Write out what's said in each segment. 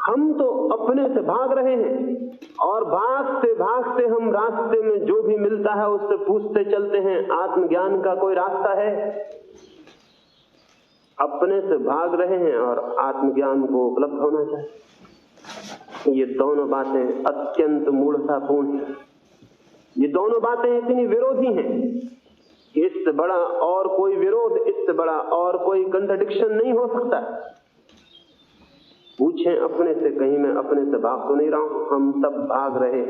हम तो अपने से भाग रहे हैं और भागते भागते हम रास्ते में जो भी मिलता है उससे पूछते चलते हैं, आत्मज्ञान का कोई रास्ता है? अपने से भाग रहे हैं और आत्मज्ञान को उपलब्ध होना चाहिए। ये दोनों बातें अत्यंत मूढ़तापूर्ण हैं। ये दोनों बातें इतनी विरोधी हैं कि इससे बड़ा और कोई विरोध, इससे बड़ा और कोई कंट्राडिक्शन नहीं हो सकता। पूछें अपने से, कहीं मैं अपने से भाग तो नहीं रहा हूं? हम सब भाग रहे।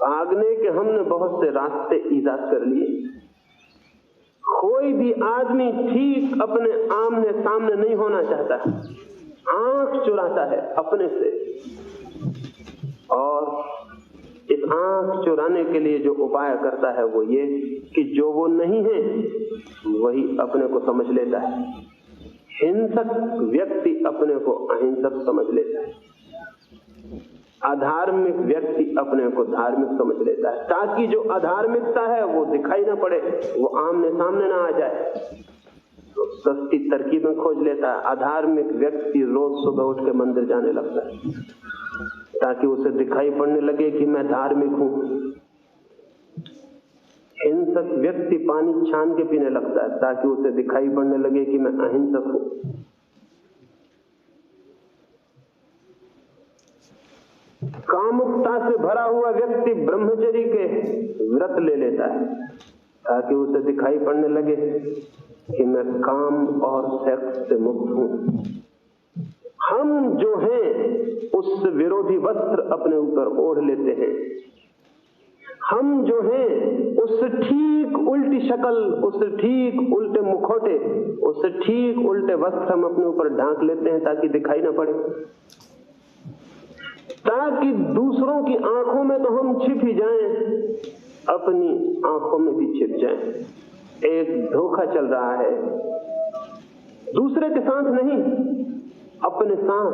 भागने के हमने बहुत से रास्ते ईजाद कर लिए। कोई भी आदमी ठीक अपने आमने सामने नहीं होना चाहता, आंख चुराता है अपने से, और इस आंख चुराने के लिए जो उपाय करता है वो ये कि जो वो नहीं है वही अपने को समझ लेता है। हिंसक व्यक्ति अपने को अहिंसक समझ लेता है, अधार्मिक व्यक्ति अपने को धार्मिक समझ लेता है, ताकि जो अधार्मिकता है वो दिखाई ना पड़े, वो आमने सामने ना आ जाए। तो सस्ती तरकीबें खोज लेता है। अधार्मिक व्यक्ति रोज सुबह उठ के मंदिर जाने लगता है ताकि उसे दिखाई पड़ने लगे कि मैं धार्मिक हूं। हिंसक व्यक्ति पानी छान के पीने लगता है ताकि उसे दिखाई पड़ने लगे कि मैं अहिंसक हूं। कामुकता से भरा हुआ व्यक्ति ब्रह्मचर्य के व्रत ले लेता है ताकि उसे दिखाई पड़ने लगे कि मैं काम और सेक्स से मुक्त हूं। हम जो हैं उससे विरोधी वस्त्र अपने ऊपर ओढ़ लेते हैं। हम जो हैं उससे ठीक उल्टी शक्ल, उससे ठीक उल्टे मुखौटे, उससे ठीक उल्टे वस्त्र हम अपने ऊपर ढांक लेते हैं ताकि दिखाई ना पड़े, ताकि दूसरों की आंखों में तो हम छिप ही जाएं, अपनी आंखों में भी छिप जाएं। एक धोखा चल रहा है, दूसरे के साथ नहीं, अपने साथ।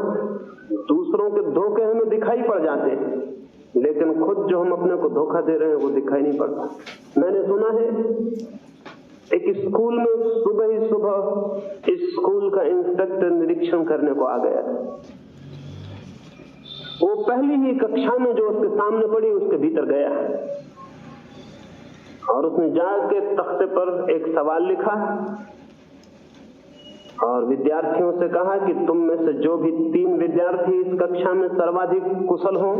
दूसरों के धोखे हमें दिखाई पड़ जाते हैं, लेकिन खुद जो हम अपने को धोखा दे रहे हैं वो दिखाई नहीं पड़ता। मैंने सुना है एक स्कूल में सुबह ही सुबह इस स्कूल का इंस्पेक्टर निरीक्षण करने को आ गया था। वो पहली ही कक्षा में जो उसके सामने पड़ी उसके भीतर गया और उसने जाके तख्ते पर एक सवाल लिखा और विद्यार्थियों से कहा कि तुम में से जो भी 3 विद्यार्थी इस कक्षा में सर्वाधिक कुशल हों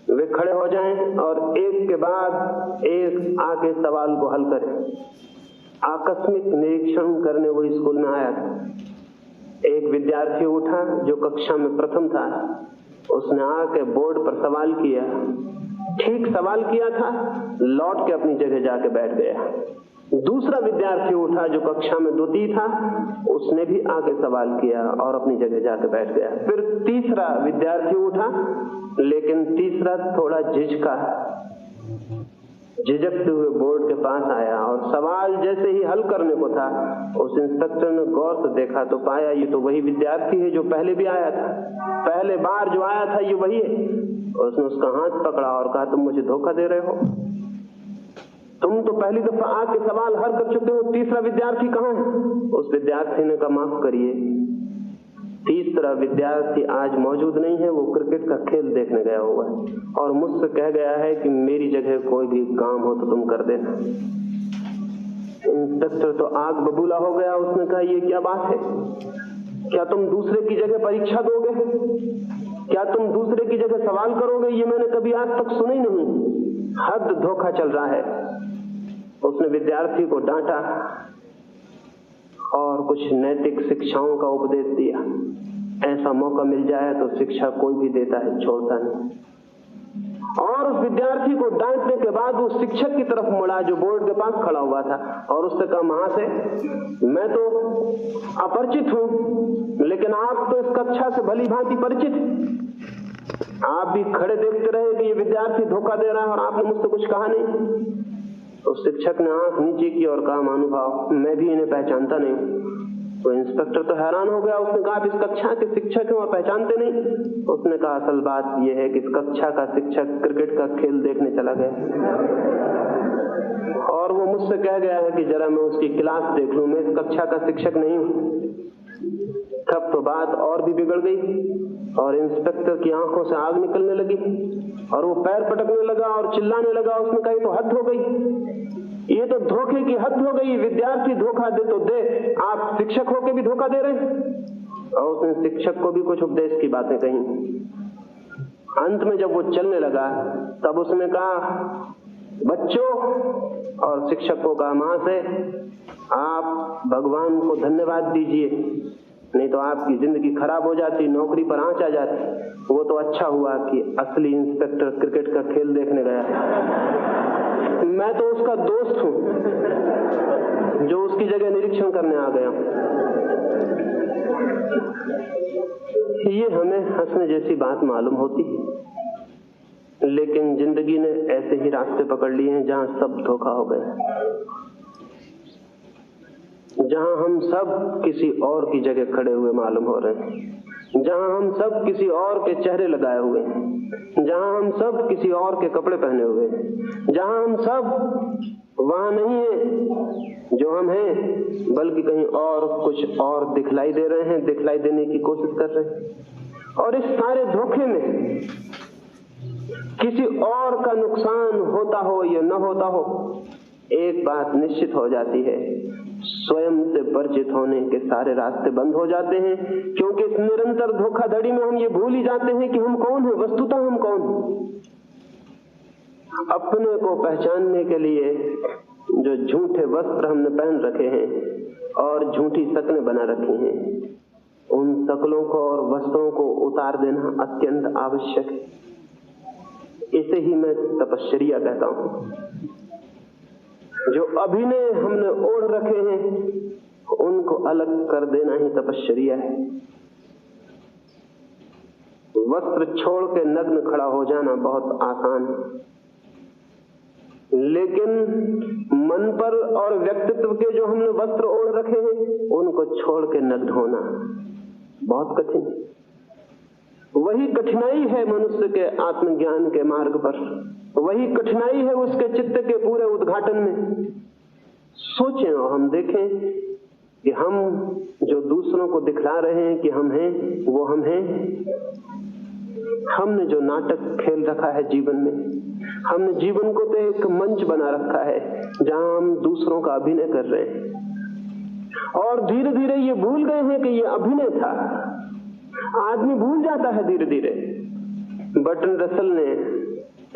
वे खड़े हो जाएं और एक के बाद एक आके सवाल को हल करें। आकस्मिक निरीक्षण करने वो स्कूल में आया था। एक विद्यार्थी उठा जो कक्षा में प्रथम था, उसने आके बोर्ड पर सवाल किया, ठीक सवाल किया था, लौट के अपनी जगह जाके बैठ गया। दूसरा विद्यार्थी उठा जो कक्षा में द्वितीय था, उसने भी आके सवाल किया और अपनी जगह जाके बैठ गया। फिर तीसरा विद्यार्थी उठा, लेकिन तीसरा थोड़ा झिझकते हुए बोर्ड के पास आया और सवाल जैसे ही हल करने को था, उस इंस्पेक्टर ने गौर से देखा तो पाया ये तो वही विद्यार्थी है जो पहले भी आया था, पहले बार जो आया था ये वही है। उसने उसका हाथ पकड़ा और कहा तुम मुझे धोखा दे रहे हो, तुम तो पहली दफा आके सवाल हल कर चुके हो, तीसरा विद्यार्थी कहाँ है? उस विद्यार्थी ने कहा माफ करिए, तीसरा विद्यार्थी आज मौजूद नहीं है, वो क्रिकेट का खेल देखने गया हुआ है और मुझसे कह गया है कि मेरी जगह कोई भी काम हो तो तुम कर देना। इंस्पेक्टर तो आग बबूला हो गया। उसने कहा ये क्या बात है? क्या तुम दूसरे की जगह परीक्षा दोगे? क्या तुम दूसरे की जगह सवाल करोगे? ये मैंने कभी आज तक सुना ही नहीं। हद धोखा चल रहा है। उसने विद्यार्थी को डांटा और कुछ नैतिक शिक्षाओं का उपदेश दिया। ऐसा मौका मिल जाए तो शिक्षा कोई भी देता है, छोड़ता नहीं। और उस विद्यार्थी को डांटने के बाद वो शिक्षक की तरफ मुड़ा जो बोर्ड के पास खड़ा हुआ था और उससे कहा महाशय मैं तो अपरिचित हूं, लेकिन आप तो इस कक्षा से भली भांति परिचित। आप भी खड़े देखते रहे कि ये विद्यार्थी धोखा दे रहा है और आपने मुझसे कुछ कहा नहीं। तो शिक्षक ने आंख नीचे की और कहा महानुभाव मैं भी इन्हें पहचानता नहीं। तो इंस्पेक्टर तो हैरान हो गया। उसने कहा आप इस कक्षा के शिक्षक हैं और पहचानते नहीं? उसने कहा असल बात यह है कि इस कक्षा का शिक्षक क्रिकेट का खेल देखने चला गया और वो मुझसे कह गया है कि जरा मैं उसकी क्लास देख लूं, मैं इस कक्षा का शिक्षक नहीं हूं। तब तो बात और भी बिगड़ गई और इंस्पेक्टर की आंखों से आग निकलने लगी और वो पैर पटकने लगा और चिल्लाने लगा। उसने कहा, तो हद हो गई, ये तो धोखे की हद हो गई। विद्यार्थी धोखा दे तो दे, आप शिक्षक होके भी धोखा दे रहे हैं। और उसने शिक्षक को भी कुछ उपदेश की बातें कही। अंत में जब वो चलने लगा तब उसने कहा, बच्चों, और शिक्षक को कहा, मां से आप भगवान को धन्यवाद दीजिए, नहीं तो आपकी जिंदगी खराब हो जाती, नौकरी पर आंच आ जाती। वो तो अच्छा हुआ कि असली इंस्पेक्टर क्रिकेट का खेल देखने गया, मैं तो उसका दोस्त हूं जो उसकी जगह निरीक्षण करने आ गया। ये हमें हंसने जैसी बात मालूम होती है, लेकिन जिंदगी ने ऐसे ही रास्ते पकड़ लिए हैं जहां सब धोखा हो गया, जहां हम सब किसी और की जगह खड़े हुए मालूम हो रहे हैं, जहां हम सब किसी और के चेहरे लगाए हुए हैं, जहां हम सब किसी और के कपड़े पहने हुए हैं, जहां हम सब वहां नहीं है जो हम हैं, बल्कि कहीं और कुछ और दिखलाई दे रहे हैं, दिखलाई देने की कोशिश कर रहे हैं। और इस सारे धोखे में किसी और का नुकसान होता हो या न होता हो, एक बात निश्चित हो जाती है, स्वयं से परिचित होने के सारे रास्ते बंद हो जाते हैं। क्योंकि इस निरंतर धोखाधड़ी में हम ये भूल ही जाते हैं कि हम कौन हैं, वस्तुतः हम कौन हैं। अपने को पहचानने के लिए जो झूठे वस्त्र हमने पहन रखे हैं और झूठी शक्लें बना रखी हैं, उन शक्लों को और वस्त्रों को उतार देना अत्यंत आवश्यक है। इसे ही मैं तपश्चर्या कहता हूं। जो अभिनय हमने ओढ़ रखे हैं उनको अलग कर देना ही तपश्चर्या है। वस्त्र छोड़ के नग्न खड़ा हो जाना बहुत आसान है, लेकिन मन पर और व्यक्तित्व के जो हमने वस्त्र ओढ़ रखे हैं उनको छोड़ के नग्न होना बहुत कठिन है। वही कठिनाई है मनुष्य के आत्मज्ञान के मार्ग पर, वही कठिनाई है उसके चित्त के पूरे उद्घाटन में। सोचें और हम देखें कि हम जो दूसरों को दिखला रहे हैं कि हम हैं, वो हम हैं। हमने जो नाटक खेल रखा है जीवन में, हमने जीवन को तो एक मंच बना रखा है जहां हम दूसरों का अभिनय कर रहे हैं और धीरे धीरे ये भूल गए हैं कि ये अभिनय था। आदमी भूल जाता है धीरे धीरे। बर्ट्रैंड रसल ने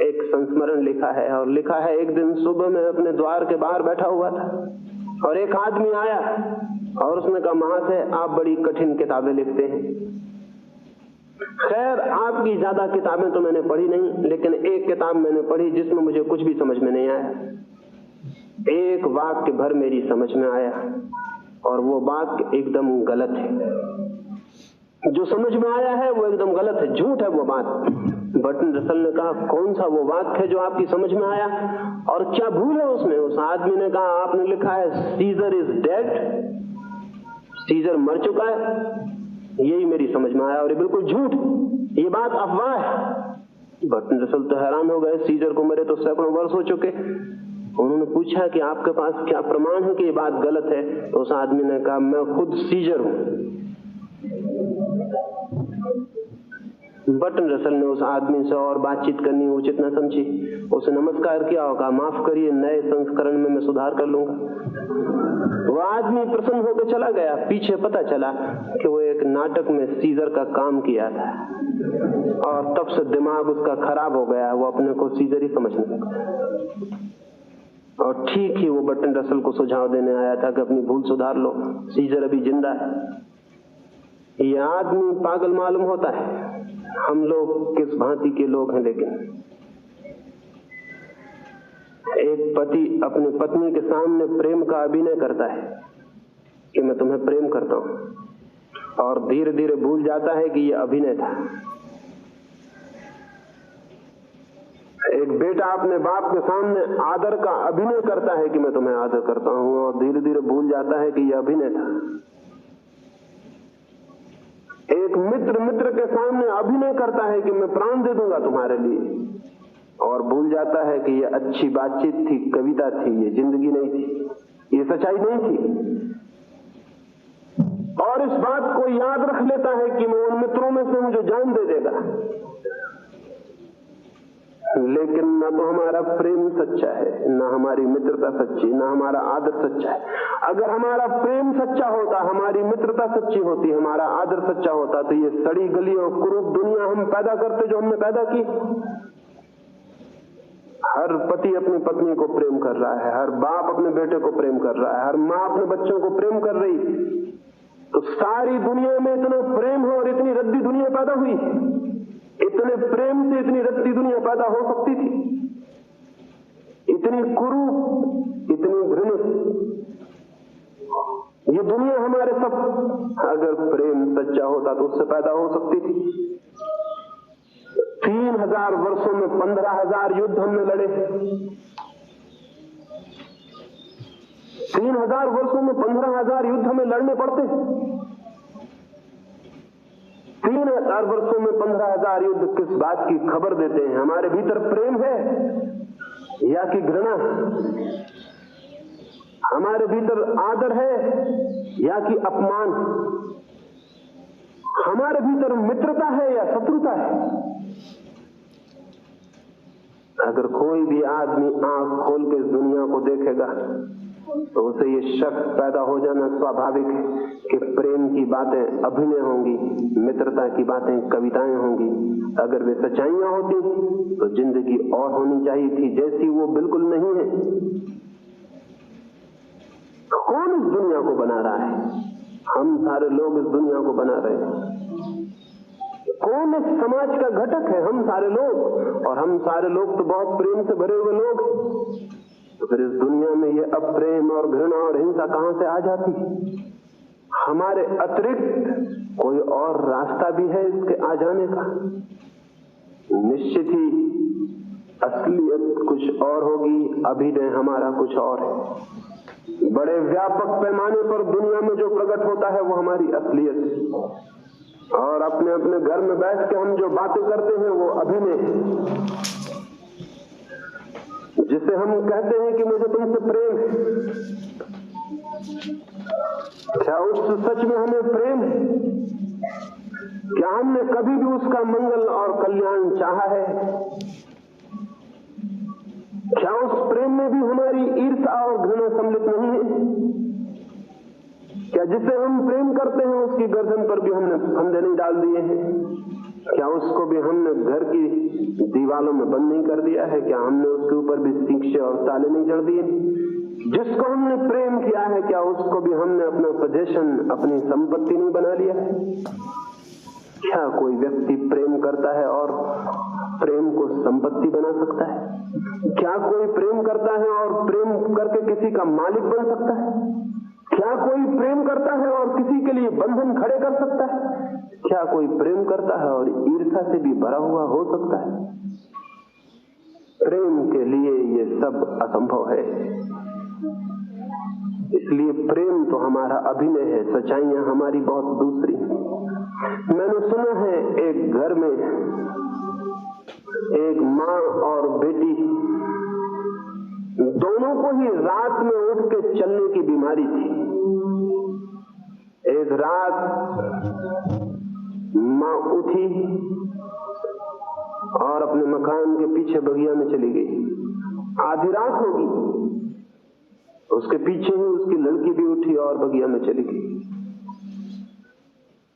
एक संस्मरण लिखा है और लिखा है, एक दिन सुबह में अपने द्वार के बाहर बैठा हुआ था और एक आदमी आया और उसने कहा, महाशय आप बड़ी कठिन किताबें लिखते हैं। खैर आपकी ज्यादा किताबें तो मैंने पढ़ी नहीं, लेकिन एक किताब मैंने पढ़ी जिसमें मुझे कुछ भी समझ में नहीं आया। एक वाक्य भर मेरी समझ में आया और वो वाक्य एकदम गलत है। जो समझ में आया है वो एकदम गलत है, झूठ है वो बात। बर्ट्रैंड रसल ने कहा, कौन सा वो वाक्य है जो आपकी समझ में आया और क्या भूल है उसमें? उस आदमी ने कहा, आपने लिखा है सीजर इज डेड, सीजर मर चुका है। यही मेरी समझ में आया और ये बिल्कुल झूठ, ये बात अफवाह है। बर्ट्रैंड रसल तो हैरान हो गए, सीजर को मरे तो सैकड़ों वर्ष हो चुके। उन्होंने पूछा कि आपके पास क्या प्रमाण है कि ये बात गलत है? तो उस आदमी ने कहा, मैं खुद सीजर हूं। बर्ट्रैंड रसल ने उस आदमी से और बातचीत करनी उचित न समझी, उसे नमस्कार किया और कहा, माफ करिए, नए संस्करण में मैं सुधार कर लूंगा। वो आदमी प्रसन्न होकर चला गया। पीछे पता चला कि वो एक नाटक में सीजर का काम किया था और तब से दिमाग उसका खराब हो गया, वो अपने को सीजर ही समझने लगा। और ठीक ही वो बर्ट्रैंड रसल को सुझाव देने आया था कि अपनी भूल सुधार लो, सीजर अभी जिंदा है। ये आदमी पागल मालूम होता है। हम लोग किस भांति के लोग हैं। लेकिन एक पति अपनी पत्नी के सामने प्रेम का अभिनय करता है कि मैं तुम्हें प्रेम करता हूं और धीरे धीरे भूल जाता है कि यह अभिनय था। एक बेटा अपने बाप के सामने आदर का अभिनय करता है कि मैं तुम्हें आदर करता हूं और धीरे धीरे भूल जाता है कि यह अभिनय था। एक मित्र के सामने अभिनय करता है कि मैं प्राण दे दूंगा तुम्हारे लिए और भूल जाता है कि ये अच्छी बातचीत थी, कविता थी, ये जिंदगी नहीं थी, ये सच्चाई नहीं थी। और इस बात को याद रख लेता है कि मैं उन मित्रों में से हूं जो जान दे देगा। लेकिन न तो हमारा प्रेम सच्चा है, न हमारी मित्रता सच्ची, न हमारा आदर सच्चा है। अगर हमारा प्रेम सच्चा होता, हमारी मित्रता सच्ची होती, हमारा आदर सच्चा होता, तो ये सड़ी गली और कुरूप दुनिया हम पैदा करते जो हमने पैदा की। हर पति अपनी पत्नी को प्रेम कर रहा है, हर बाप अपने बेटे को प्रेम कर रहा है, हर माँ अपने बच्चों को प्रेम कर रही। तो सारी दुनिया में इतना प्रेम है और इतनी रद्दी दुनिया पैदा हुई। इतने प्रेम से इतनी रद्दी दुनिया पैदा हो सकती थी? इतनी कुरूप, इतनी घृणित ये दुनिया हमारे सब, अगर प्रेम सच्चा होता तो उससे पैदा हो सकती थी। 3000 वर्षों में 15,000 युद्ध हमने लड़े। 3000 वर्षों में 15,000 युद्ध हमें लड़ने पड़ते। 3000 वर्षों में 15,000 युद्ध किस बात की खबर देते हैं? हमारे भीतर प्रेम है या कि घृणा? हमारे भीतर आदर है या कि अपमान? हमारे भीतर मित्रता है या शत्रुता है? अगर कोई भी आदमी आंख खोल के इस दुनिया को देखेगा तो उसे ये शक पैदा हो जाना स्वाभाविक है कि प्रेम की बातें अभिनय होंगी, मित्रता की बातें कविताएं होंगी। अगर वे सच्चाइयां होती तो जिंदगी और होनी चाहिए थी, जैसी वो बिल्कुल नहीं है। कौन इस दुनिया को बना रहा है? हम सारे लोग इस दुनिया को बना रहे हैं। कौन इस समाज का घटक है? हम सारे लोग। और हम सारे लोग तो बहुत प्रेम से भरे हुए लोग। तो फिर इस दुनिया में ये अप्रेम और घृणा और हिंसा कहां से आ जाती? हमारे अतिरिक्त कोई और रास्ता भी है इसके आ जाने का? निश्चित ही असलियत कुछ और होगी, अभिनय हमारा कुछ और है। बड़े व्यापक पैमाने पर दुनिया में जो प्रकट होता है वो हमारी असलियत, और अपने अपने घर में बैठ के हम जो बातें करते हैं वो अभिनय। जिसे हम कहते हैं कि मुझे तुमसे प्रेम है, क्या उस सच में हमें प्रेम है? क्या हमने कभी भी उसका मंगल और कल्याण चाहा है? क्या उस प्रेम में भी हमारी ईर्ष्या और घृणा सम्मिलित नहीं है? क्या जिसे हम प्रेम करते हैं उसकी गर्दन पर भी हमने फंदे नहीं डाल दिए हैं? क्या उसको भी हमने घर की दीवालों में बंद नहीं कर दिया है? क्या हमने उसके ऊपर भी शिक्षे और ताले नहीं जड़ दिए? जिसको हमने प्रेम किया है, क्या उसको भी हमने अपना पोजीशन, अपनी संपत्ति नहीं बना लिया है? क्या कोई व्यक्ति प्रेम करता है और प्रेम को संपत्ति बना सकता है? क्या कोई प्रेम करता है और प्रेम करके किसी का मालिक बन सकता है? क्या कोई प्रेम करता है और किसी के लिए बंधन खड़े कर सकता है? क्या कोई प्रेम करता है और ईर्ष्या से भी भरा हुआ हो सकता है? प्रेम के लिए ये सब असंभव है। इसलिए प्रेम तो हमारा अभिनय है, सच्चाइयां हमारी बहुत दूसरी। मैंने सुना है एक घर में एक माँ और बेटी दोनों को ही रात में उठ के चलने की बीमारी थी। एक रात माँ उठी और अपने मकान के पीछे बगिया में चली गई। आधी रात होगी, उसके पीछे ही उसकी लड़की भी उठी और बगिया में चली गई।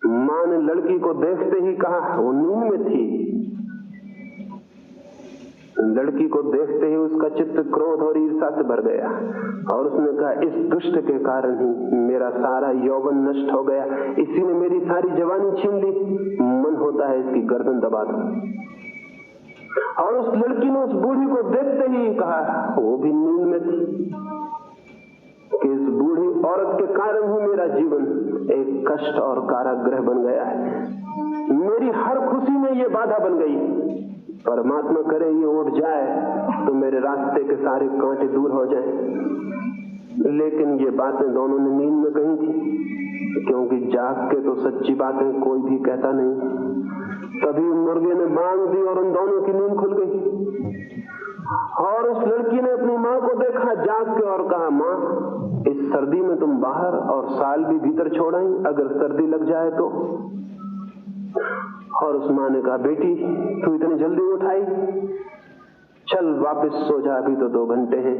माँ ने लड़की को देखते ही कहा, वो नींद में थी। लड़की को देखते ही उसका चित्त क्रोध और ईर्ष्या से भर गया और उसने कहा, इस दुष्ट के कारण ही मेरा सारा यौवन नष्ट हो गया, इसी ने मेरी सारी जवानी छीन ली। मन होता है इसकी गर्दन दबा दूं। और उस लड़की ने उस बूढ़ी को देखते ही कहा, वो भी नींद में थी, कि इस बूढ़ी औरत के कारण ही मेरा जीवन एक कष्ट और कारागृह बन गया है। मेरी हर खुशी में ये बाधा बन गई। परमात्मा करे ये उठ जाए तो मेरे रास्ते के सारे कांटे दूर हो जाएं। लेकिन ये बातें दोनों ने नींद में कही थी, क्योंकि जाग के तो सच्ची बातें कोई भी कहता नहीं। तभी मुर्गे ने बांग दी और उन दोनों की नींद खुल गई। और उस लड़की ने अपनी माँ को देखा जाग के और कहा, माँ इस सर्दी में तुम बाहर और साल भी भीतर छोड़ आई, अगर सर्दी लग जाए तो। और उस माँ ने कहा, बेटी तू इतनी जल्दी उठाई, चल वापस सो जा, अभी तो 2 घंटे हैं।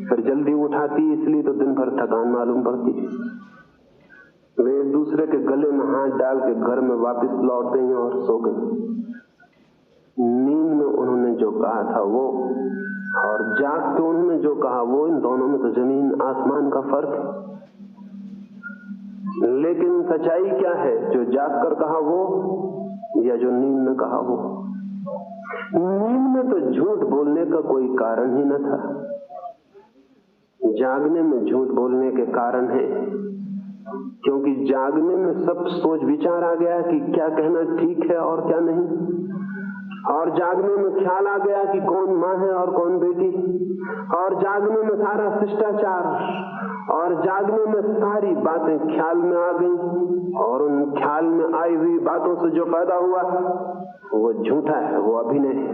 फिर जल्दी उठाती इसलिए तो दिन भर थकान मालूम पड़ती। वे एक दूसरे के गले में हाथ डाल के घर में वापस लौट गई और सो गई। नींद में उन्होंने जो कहा था वो, और जाग के उन्होंने जो कहा वो, इन दोनों में तो जमीन आसमान का फर्क है। लेकिन सच्चाई क्या है, जो जाग कर कहा वो या जो नींद में कहा वो? नींद में तो झूठ बोलने का कोई कारण ही न था, जागने में झूठ बोलने के कारण है, क्योंकि जागने में सब सोच विचार आ गया कि क्या कहना ठीक है और क्या नहीं, और जागने में ख्याल आ गया कि कौन माँ है और कौन बेटी, और जागने में सारा शिष्टाचार, और जागने में सारी बातें ख्याल में आ गई, और उन ख्याल में आई हुई बातों से जो पैदा हुआ वो झूठा है, वो अभिनय है।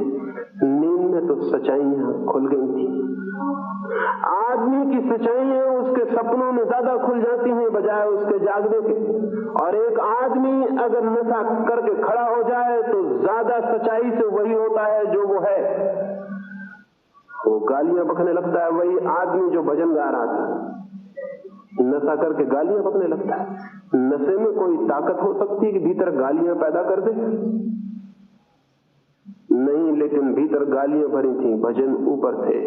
नींद में तो सच्चाइयां खुल गई थी। आदमी की सच्चाइयां उसके सपनों में ज्यादा खुल जाती हैं बजाय उसके जागने के। और एक आदमी अगर नशा करके खड़ा हो जाए तो ज्यादा सच्चाई से वही होता है जो वो है। वो गालियां बकने लगता है, वही आदमी जो भजन गा रहा था नशा करके गालियां बकने लगता है। नशे में कोई ताकत हो सकती है कि भीतर गालियां पैदा कर दे? नहीं, लेकिन भीतर गालियां भरी थी, भजन ऊपर थे,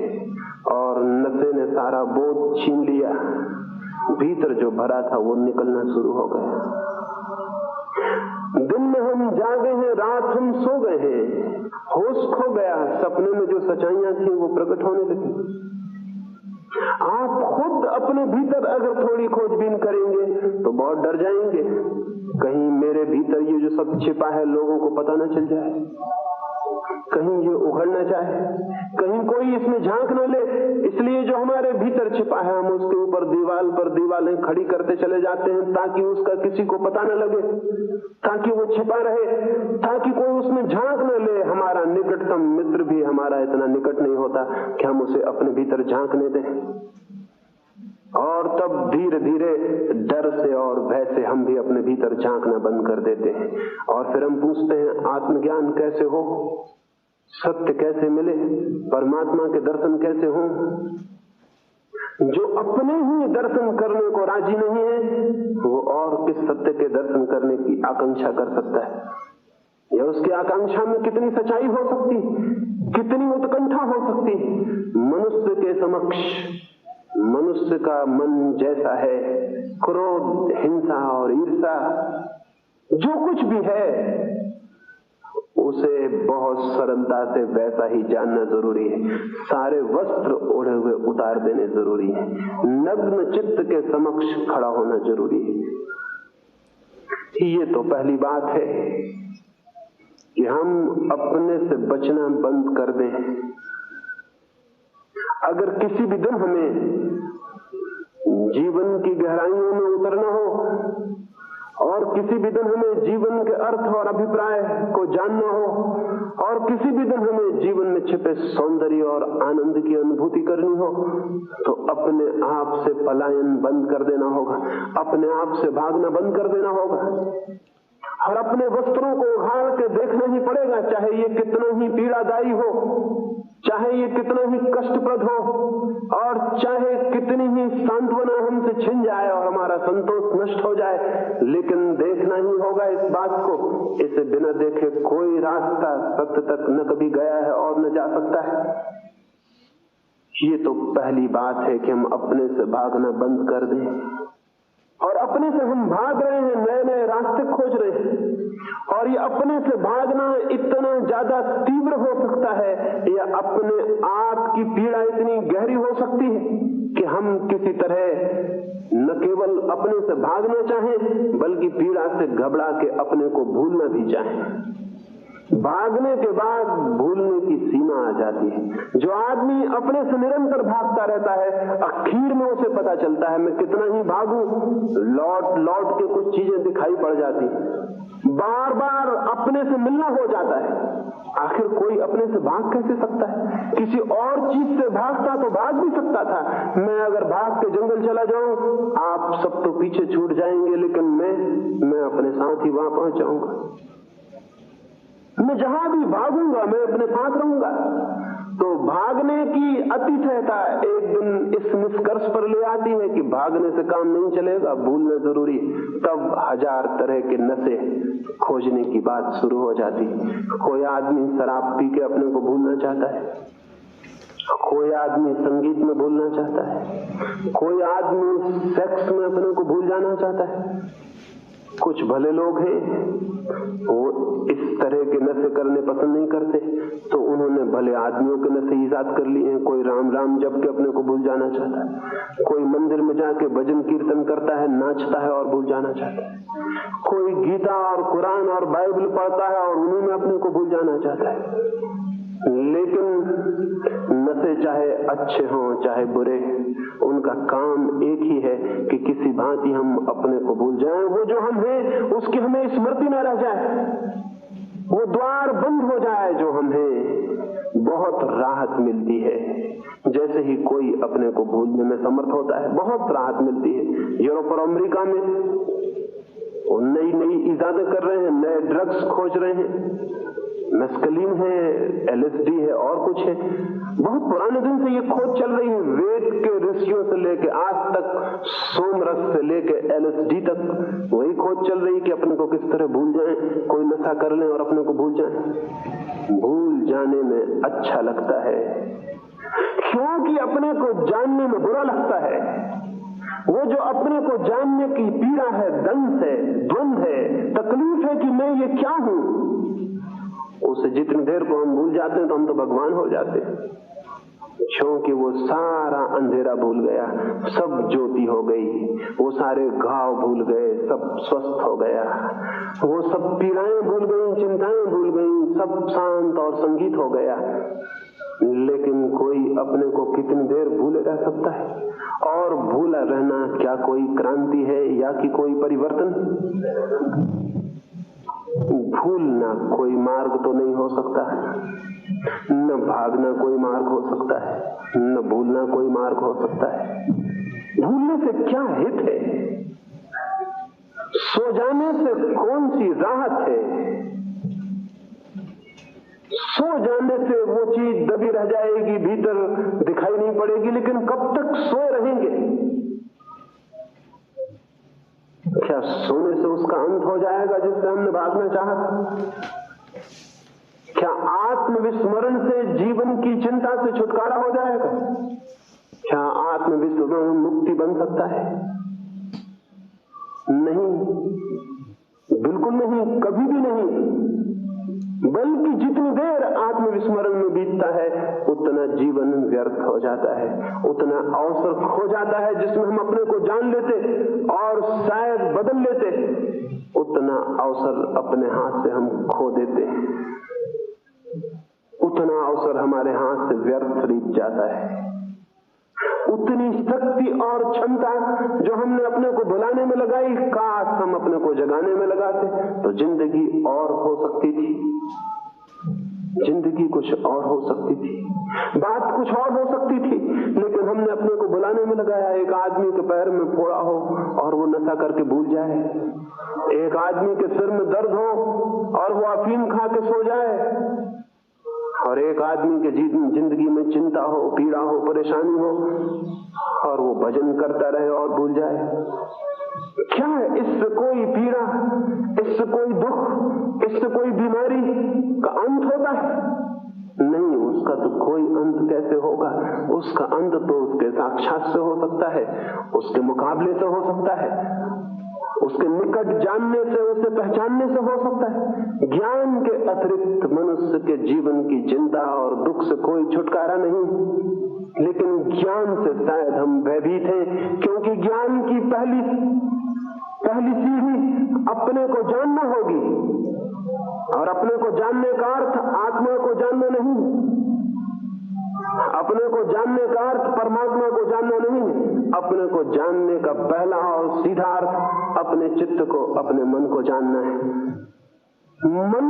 और नशे ने सारा बोध छीन लिया। भीतर जो भरा था वो निकलना शुरू हो गया। दिन में हम जागे हैं, रात हम सो गए हैं, होश खो गया, सपने में जो सच्चाइयां थी वो प्रकट होने लगी। आप खुद अपने भीतर अगर थोड़ी खोजबीन करेंगे तो बहुत डर जाएंगे, कहीं मेरे भीतर ये जो सब छिपा है लोगों को पता न चल जाए, कहीं ये उघड़ना चाहे, कहीं कोई इसमें झांक न ले। इसलिए जो हमारे भीतर छिपा है हम उसके ऊपर दीवाल पर दीवालें खड़ी करते चले जाते हैं ताकि उसका किसी को पता न लगे, ताकि वो छिपा रहे, ताकि कोई उसमें झांक न ले। हमारा निकटतम मित्र भी हमारा इतना निकट नहीं होता कि हम उसे अपने भीतर झांकने दें। और तब धीरे धीरे डर से और भय से हम भी अपने भीतर झांकना बंद कर देते हैं। और फिर हम पूछते हैं आत्मज्ञान कैसे हो, सत्य कैसे मिले, परमात्मा के दर्शन कैसे हों? जो अपने ही दर्शन करने को राजी नहीं है वो और किस सत्य के दर्शन करने की आकांक्षा कर सकता है? या उसकी आकांक्षा में कितनी सच्चाई हो सकती, कितनी उत्कंठा हो सकती? मनुष्य के समक्ष मनुष्य का मन जैसा है, क्रोध, हिंसा और ईर्ष्या जो कुछ भी है उसे बहुत सरलता से वैसा ही जानना जरूरी है। सारे वस्त्र ओढ़े हुए उतार देने जरूरी है, नग्न चित्त के समक्ष खड़ा होना जरूरी है। ये तो पहली बात है कि हम अपने से बचना बंद कर दें। अगर किसी भी दिन हमें जीवन की गहराइयों में उतरना हो और किसी भी दिन हमें जीवन के अर्थ और अभिप्राय को जानना हो और किसी भी दिन हमें जीवन में छिपे सौंदर्य और आनंद की अनुभूति करनी हो तो अपने आप से पलायन बंद कर देना होगा, अपने आप से भागना बंद कर देना होगा और अपने वस्त्रों को उघाड़ के देखना ही पड़ेगा, चाहे ये कितना ही पीड़ादायी हो, चाहे ये कितना ही कष्टप्रद हो और चाहे कितनी ही सांत्वना हमसे छिन जाए और हमारा संतोष नष्ट हो जाए, लेकिन देखना ही होगा इस बात को। इसे बिना देखे कोई रास्ता सत्य तक न कभी गया है और न जा सकता है। ये तो पहली बात है कि हम अपने से भागना बंद कर दें और अपने से हम भाग रहे हैं, नए नए रास्ते खोज रहे हैं और ये अपने से भागना इतना ज्यादा तीव्र हो सकता है या अपने आप की पीड़ा इतनी गहरी हो सकती है कि हम किसी तरह न केवल अपने से भागना चाहें बल्कि पीड़ा से घबरा के अपने को भूलना भी चाहें। भागने के बाद भूलने की सीमा आ जाती है। जो आदमी अपने से निरंतर भागता रहता है आखिर में उसे पता चलता है मैं कितना ही भागूं, लौट लौट के कुछ चीजें दिखाई पड़ जाती, बार बार अपने अपने से मिलना हो जाता है। आखिर कोई अपने से भाग कैसे सकता है? किसी और चीज से भागता तो भाग भी सकता था। मैं अगर भाग के जंगल चला जाऊं, आप सब तो पीछे छूट जाएंगे, लेकिन मैं अपने साथ ही वहां पहुंच जाऊंगा। मैं जहां भी भागूंगा मैं अपने साथ रहूंगा। तो भागने की अतिशयता एक दिन इस निष्कर्ष पर ले आती है कि भागने से काम नहीं चलेगा, भूलना जरूरी। तब हजार तरह के नशे खोजने की बात शुरू हो जाती। कोई आदमी शराब पी के अपने को भूलना चाहता है, कोई आदमी संगीत में भूलना चाहता है, कोई आदमी सेक्स में अपने को भूल जाना चाहता है। कुछ भले लोग हैं वो इस तरह के नशे करने पसंद नहीं करते, तो उन्होंने भले आदमियों के नशे ईजाद कर लिए हैं। कोई राम राम जप के अपने को भूल जाना चाहता है, कोई मंदिर में जाके भजन कीर्तन करता है, नाचता है और भूल जाना चाहता है, कोई गीता और कुरान और बाइबल पढ़ता है और उन्हीं में अपने को भूल जाना चाहता है। लेकिन नशे चाहे अच्छे हों चाहे बुरे, उनका काम एक ही है कि किसी भांति हम अपने को भूल जाएं। वो जो हम हैं उसकी हमें स्मृति न रह जाए, वो द्वार बंद हो जाए जो हम हैं। बहुत राहत मिलती है जैसे ही कोई अपने को भूलने में समर्थ होता है, बहुत राहत मिलती है। यूरोप और अमेरिका में वो नई नई इजादें कर रहे हैं, नए ड्रग्स खोज रहे हैं, मेस्कलीन है, एलएसडी है और कुछ है। बहुत पुराने दिन से ये खोज चल रही है। वेद के ऋषियों से लेके आज तक, सोमरस से लेके एलएसडी तक वही खोज चल रही कि अपने को किस तरह भूल जाएं। कोई नशा कर लें और अपने को भूल जाएं। भूल जाने में अच्छा लगता है क्योंकि अपने को जानने में बुरा लगता है। वो जो अपने को जानने की पीड़ा है, दंश है, द्वंद्व है, तकलीफ है कि मैं ये क्या हूं, उसे जितनी देर को हम भूल जाते हैं तो हम तो भगवान हो जाते हैं। क्योंकि वो सारा अंधेरा भूल गया, सब ज्योति हो गई, वो सारे घाव भूल गए, सब स्वस्थ हो गया, वो सब पीड़ाएं भूल गई, चिंताएं भूल गई, सब शांत और संगीत हो गया। लेकिन कोई अपने को कितनी देर भूले रह सकता है? और भूला रहना क्या कोई क्रांति है या कि कोई परिवर्तन? भूलना कोई मार्ग तो नहीं हो सकता, न भागना कोई मार्ग हो सकता है, न भूलना कोई मार्ग हो सकता है। भूलने से क्या हित है? सो जाने से कौन सी राहत है? सो जाने से वो चीज दबी रह जाएगी, भीतर दिखाई नहीं पड़ेगी, लेकिन कब तक सो रहेंगे? क्या सोने से उसका अंत हो जाएगा जिससे हमने भागना चाहा? क्या आत्मविस्मरण से जीवन की चिंता से छुटकारा हो जाएगा? क्या आत्मविस्मरण मुक्ति बन सकता है? नहीं, बिल्कुल नहीं, कभी भी नहीं। बल्कि जितनी देर आत्मविस्मरण में बीतता है उतना जीवन व्यर्थ हो जाता है, उतना अवसर खो जाता है जिसमें हम अपने को जान लेते और शायद बदल लेते, उतना अवसर अपने हाथ से हम खो देते, उतना अवसर हमारे हाथ से व्यर्थ बीत जाता है। उतनी शक्ति और क्षमता जो हमने अपने को भुलाने में लगाई, काश हम अपने को जगाने में लगाते तो जिंदगी और हो सकती थी, जिंदगी कुछ और हो सकती थी, बात कुछ और हो सकती थी। लेकिन हमने अपने को भुलाने में लगाया। एक आदमी के पैर में फोड़ा हो और वो नशा करके भूल जाए, एक आदमी के सिर में दर्द हो और वो अफीम खा के सो जाए, और एक आदमी के जिंदगी में चिंता हो, पीड़ा हो, परेशानी हो और वो भजन करता रहे और भूल जाए। क्या है इससे कोई पीड़ा, इससे कोई दुख, इससे कोई बीमारी का अंत होता है? नहीं, उसका तो कोई अंत कैसे होगा? उसका अंत तो उसके साक्षात से हो सकता है, उसके मुकाबले से हो सकता है, उसके निकट जानने से, उसे पहचानने से हो सकता है। ज्ञान के अतिरिक्त मनुष्य के जीवन की चिंता और दुख से कोई छुटकारा नहीं। लेकिन ज्ञान से शायद हम भयभीत हैं, क्योंकि ज्ञान की पहली सीढ़ी अपने को जानना होगी, और अपने को जानने का अर्थ आत्मा को जानना नहीं, अपने को जानने का अर्थ परमात्मा को जानना नहीं। अपने को जानने का पहला और सीधा अर्थ अपने चित्त को, अपने मन को जानना है। मन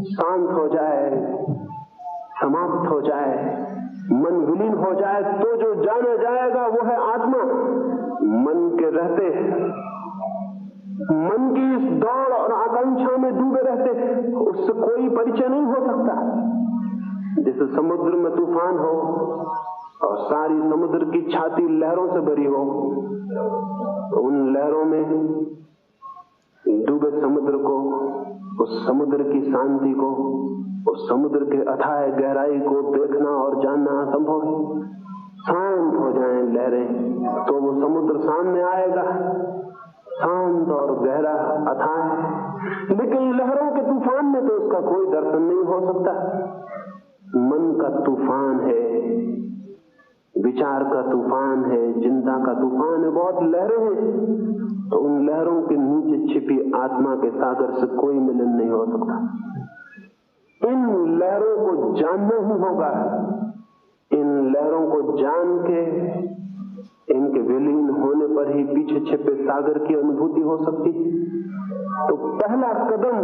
शांत हो जाए, समाप्त हो जाए, मन विलीन हो जाए तो जो जाना जाएगा वो है आत्मा। मन के रहते, मन की इस दौड़ और आकांक्षा में डूबे रहते उससे कोई परिचय नहीं हो सकता। जैसे समुद्र में तूफान हो और सारी समुद्र की छाती लहरों से भरी हो, तो उन लहरों में डूबे समुद्र को, उस समुद्र की शांति को, उस समुद्र के अथाह गहराई को देखना और जानना असंभव है। शांत हो जाएं लहरें तो वो समुद्र सामने आएगा, शांत और गहरा अथाह। लेकिन लहरों के तूफान में तो उसका कोई दर्शन नहीं हो सकता। मन का तूफान है, विचार का तूफान है, चिंता का तूफान है, बहुत लहरें हैं। तो उन लहरों के नीचे छिपी आत्मा के सागर से कोई मिलन नहीं हो सकता। इन लहरों को जानना ही होगा। इन लहरों को जान के इनके विलीन होने पर ही पीछे छिपे सागर की अनुभूति हो सकती। तो पहला कदम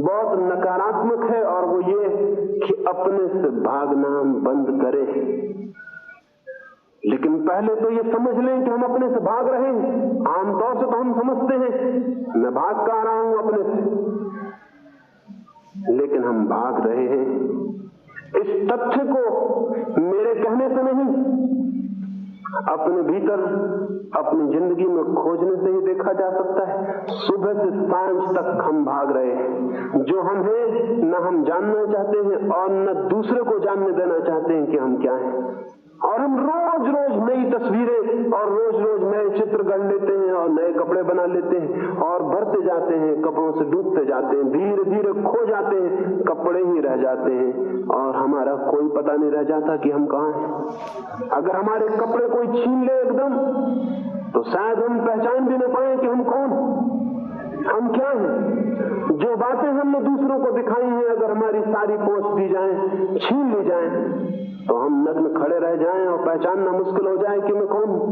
बहुत नकारात्मक है और वो ये कि अपने से भागना बंद करें। लेकिन पहले तो ये समझ लें कि हम अपने से भाग रहे हैं। आमतौर से तो हम समझते हैं मैं भाग कर रहा हूं अपने से, लेकिन हम भाग रहे हैं। इस तथ्य को मेरे कहने से नहीं, अपने भीतर अपनी जिंदगी में खोजने से ही देखा जा सकता है। सुबह से सांझ तक हम भाग रहे हैं। जो हम हैं न हम जानना चाहते हैं और न दूसरे को जानने देना चाहते हैं कि हम क्या हैं। और हम रोज रोज नई तस्वीरें और रोज रोज नए चित्र गढ़ लेते हैं और नए कपड़े बना लेते हैं और भरते जाते हैं, कपड़ों से डूबते जाते हैं, धीरे धीरे खो जाते हैं, कपड़े ही रह जाते हैं और हमारा कोई पता नहीं रह जाता कि हम कहाँ हैं। अगर हमारे कपड़े कोई छीन ले एकदम तो शायद हम पहचान भी न पाए कि हम कौन, हम क्या हैं। जो बातें हमने दूसरों को दिखाई हैं अगर हमारी सारी पोंछ दी जाए, छीन ली जाए, तो हम नग्न खड़े रह जाएं और पहचानना मुश्किल हो जाए कि मैं कौन हूं।